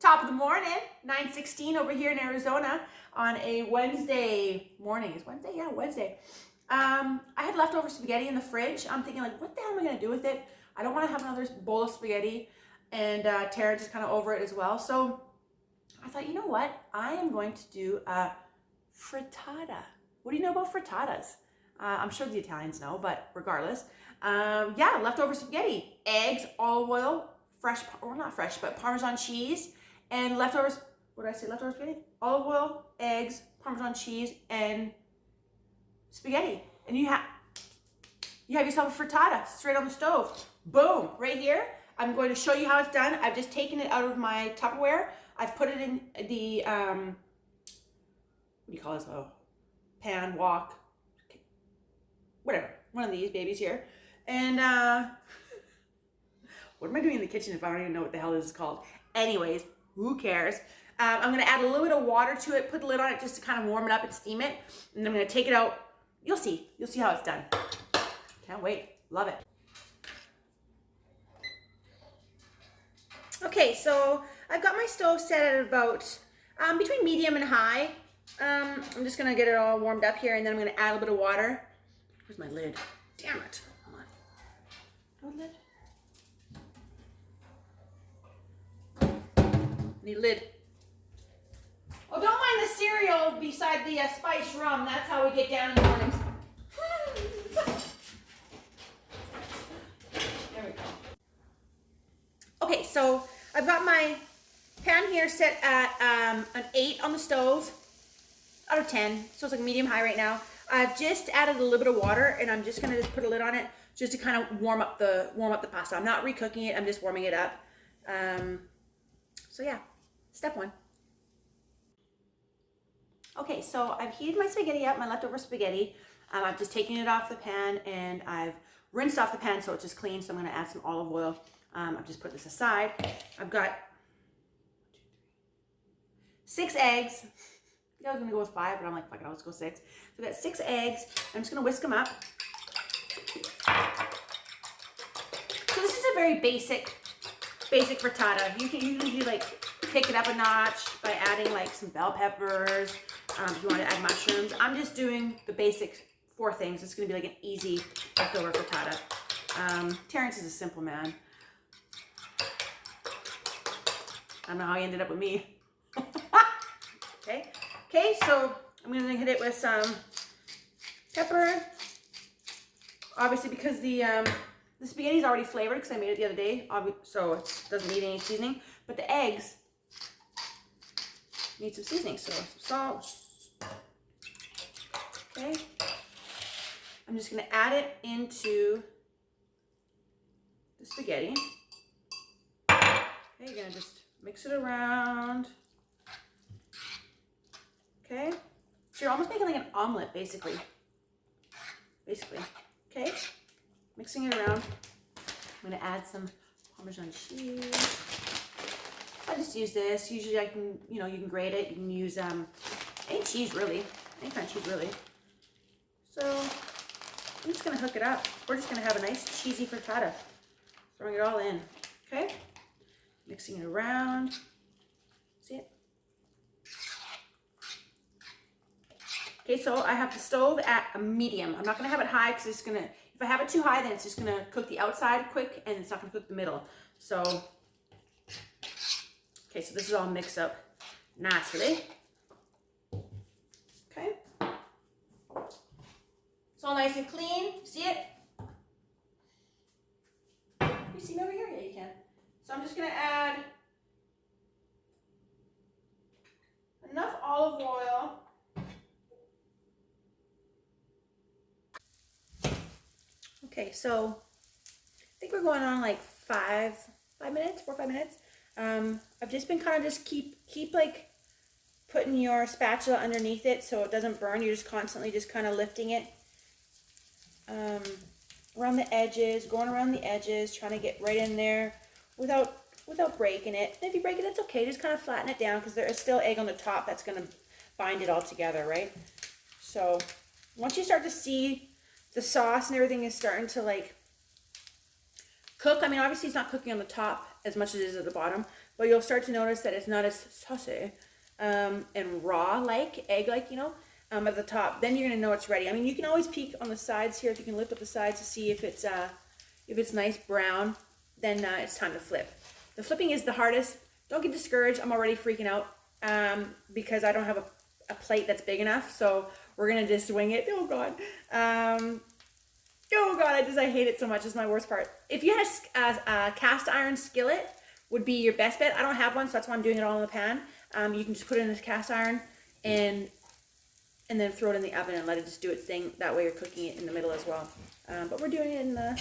Top of the morning, 9:16 over here in Arizona on a Wednesday morning. Is Wednesday? Yeah, Wednesday. I had leftover spaghetti in the fridge. I'm thinking like, what the hell am I gonna do with it? I don't want to have another bowl of spaghetti, and Terrence is kind of over it as well. So I thought, you know what? I am going to do a frittata. What do you know about frittatas? I'm sure the Italians know, but regardless, yeah, leftover spaghetti, eggs, olive oil, fresh, or not fresh, but Parmesan cheese, and leftovers. What did I say? Leftover spaghetti, olive oil, eggs, Parmesan cheese, and spaghetti, and you have yourself a frittata straight on the stove. Boom, right here. I'm going to show you how it's done. I've just taken it out of my Tupperware. I've put it in the what do you call this? Oh, pan, wok, whatever. One of these babies here, and what am I doing in the kitchen if I don't even know what the hell this is called? Anyways, who cares? I'm gonna add a little bit of water to it, put the lid on it just to kind of warm it up and steam it, and I'm gonna take it out. You'll see how it's done. Can't wait, love it. Okay, so I've got my stove set at about between medium and high. I'm just gonna get it all warmed up here, and then I'm gonna add a little bit of water. Where's my lid? Damn it. Come on. No lid. Need lid. Oh, don't mind the cereal beside the spiced rum. That's how we get down in the mornings. There we go. Okay, so I've got my pan here set at an 8 on the stove out of 10. So it's like medium high right now. I've just added a little bit of water, and I'm just gonna just put a lid on it just to kind of warm up the pasta. I'm not re-cooking it. I'm just warming it up. So yeah, step 1. Okay, so I've heated my spaghetti up, my leftover spaghetti. I've just taken it off the pan, and I've rinsed off the pan so it's just clean. So I'm gonna add some olive oil. I've just put this aside. I've got 6 eggs. I think I was gonna go with 5, but I'm like, fuck it, I'll just go 6. So I've got 6 eggs. I'm just gonna whisk them up. So this is a very basic frittata. You can usually like pick it up a notch by adding like some bell peppers. If you want to add mushrooms. I'm just doing the basic 4 things. It's gonna be like an easy leftover frittata. Terrence is a simple man. I don't know how he ended up with me. Okay, so I'm gonna hit it with some pepper. Obviously, because the spaghetti is already flavored because I made it the other day, so it doesn't need any seasoning. But the eggs need some seasoning, so some salt. Okay, I'm just gonna add it into the spaghetti. Okay, you're gonna just mix it around. Okay, so you're almost making like an omelet, basically. Okay, mixing it around. I'm gonna add some Parmesan cheese. I just use this. Usually I can, you can grate it. You can use any cheese really, any kind of cheese really. So I'm just gonna hook it up. We're just gonna have a nice cheesy frittata. Throwing it all in, okay? Mixing it around. See it? Okay, so I have the stove at a medium. I'm not gonna have it high because it's gonna, if I have it too high, then it's just gonna cook the outside quick and it's not gonna cook the middle. So, okay, so this is all mixed up nicely. Okay. It's all nice and clean. See it? Can you see me over here? Yeah, you can. So I'm just gonna add enough olive oil. Okay, so I think we're going on like 4 or 5 minutes. I've just been kind of just keep like putting your spatula underneath it so it doesn't burn. You're just constantly just kind of lifting it around the edges, going around the edges, trying to get right in there without breaking it. And if you break it, that's okay. Just kind of flatten it down because there is still egg on the top that's going to bind it all together, right? So once you start to see the sauce and everything is starting to like cook, I mean, obviously it's not cooking on the top as much as it is at the bottom, but you'll start to notice that it's not as saucy and raw like, egg like, you know, at the top. Then you're gonna know it's ready. I mean, you can always peek on the sides here, if you can lift up the sides to see if it's nice brown, then it's time to flip. The flipping is the hardest. Don't get discouraged. I'm already freaking out because I don't have a plate that's big enough, so we're gonna just wing it. Oh God. Oh God, I hate it so much. It's my worst part. If you had a cast iron skillet, would be your best bet. I don't have one, so that's why I'm doing it all in the pan. You can just put it in this cast iron and then throw it in the oven and let it just do its thing. That way you're cooking it in the middle as well. But we're doing it in the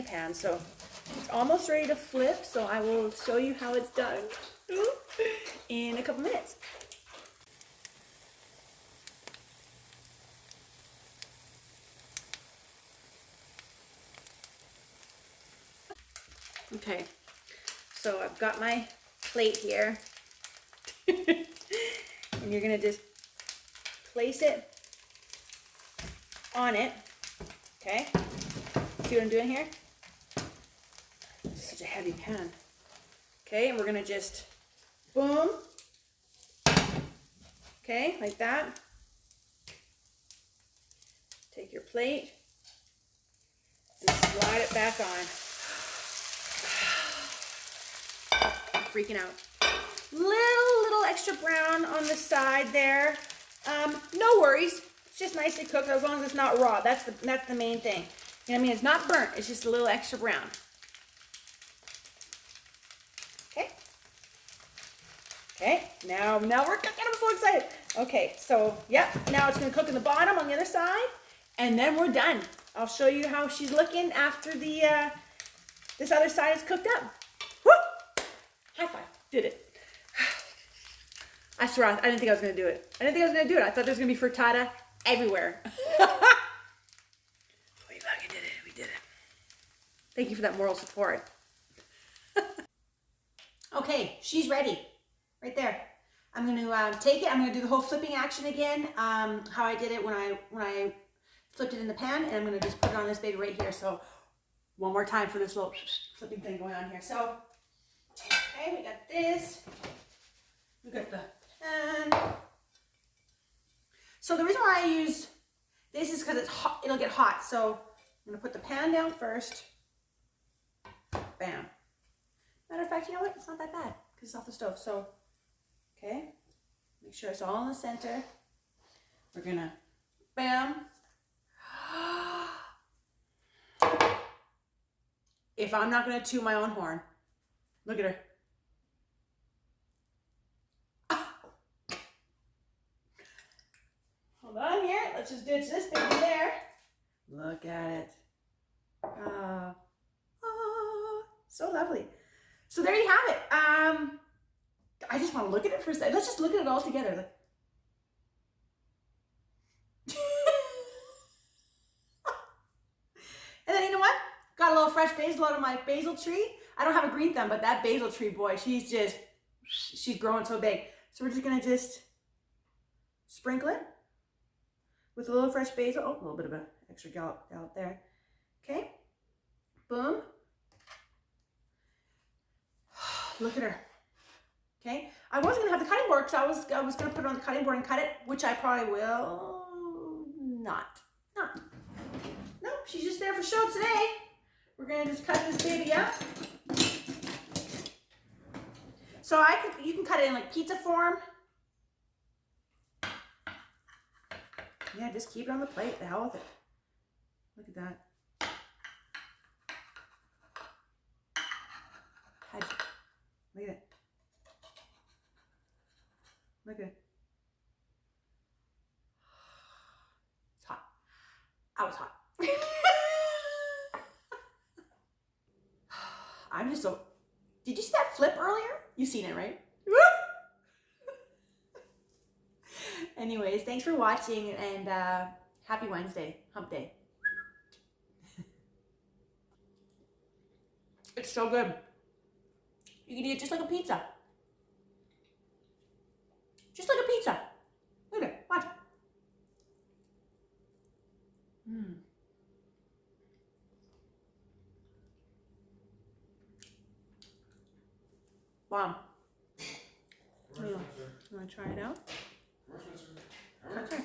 pan, so it's almost ready to flip. So I will show you how it's done in a couple minutes. Okay, so I've got my plate here, and you're gonna just place it on it. Okay, see what I'm doing here? It's such a heavy pan. Okay, and we're gonna just boom. Okay, like that. Take your plate and slide it back on. I'm freaking out. Little extra brown on the side there. No worries. It's just nicely cooked as long as it's not raw. That's the main thing. You know what I mean? It's not burnt. It's just a little extra brown. Okay. Okay. Now we're cooking. I'm so excited. Okay. So yeah. Now it's gonna cook in the bottom on the other side, and then we're done. I'll show you how she's looking after the this other side is cooked up. Woo! High five. Did it. I swear, I didn't think I was going to do it. I thought there was going to be frittata everywhere. We fucking did it. We did it. Thank you for that moral support. Okay, she's ready. Right there. I'm going to take it. I'm going to do the whole flipping action again. How I did it when I flipped it in the pan. And I'm going to just put it on this baby right here. So one more time for this little flipping thing going on here. So, okay, we got this. We got the pan. So the reason why I use this is because it's hot. It'll get hot. So I'm going to put the pan down first. Bam. Matter of fact, you know what? It's not that bad because it's off the stove. So, okay. Make sure it's all in the center. We're going to, bam. If I'm not going to toot my own horn, look at her. Hold on here. Let's just ditch this baby there. Look at it. So lovely. So there you have it. I just want to look at it for a second. Let's just look at it all together. Like, and then you know what? Got a little fresh basil out of my basil tree. I don't have a green thumb, but that basil tree, boy, she's growing so big. So we're just gonna just sprinkle it with a little fresh basil. Oh, a little bit of an extra gallop there. Okay, boom. Look at her. Okay, I wasn't gonna have the cutting board because I was gonna put it on the cutting board and cut it, which I probably will not. Nope, she's just there for show today. We're gonna just cut this baby up. So you can cut it in like pizza form. Yeah, just keep it on the plate. The hell with it. Look at that. Look at it. Look at it. It's hot. I was hot. I'm just so... Did you see that flip earlier? You seen it, right? Anyways, thanks for watching, and happy Wednesday, hump day. It's so good. You can eat it just like a pizza. Just like a pizza. Look at it, watch. Bomb. You want to try it out? Okay.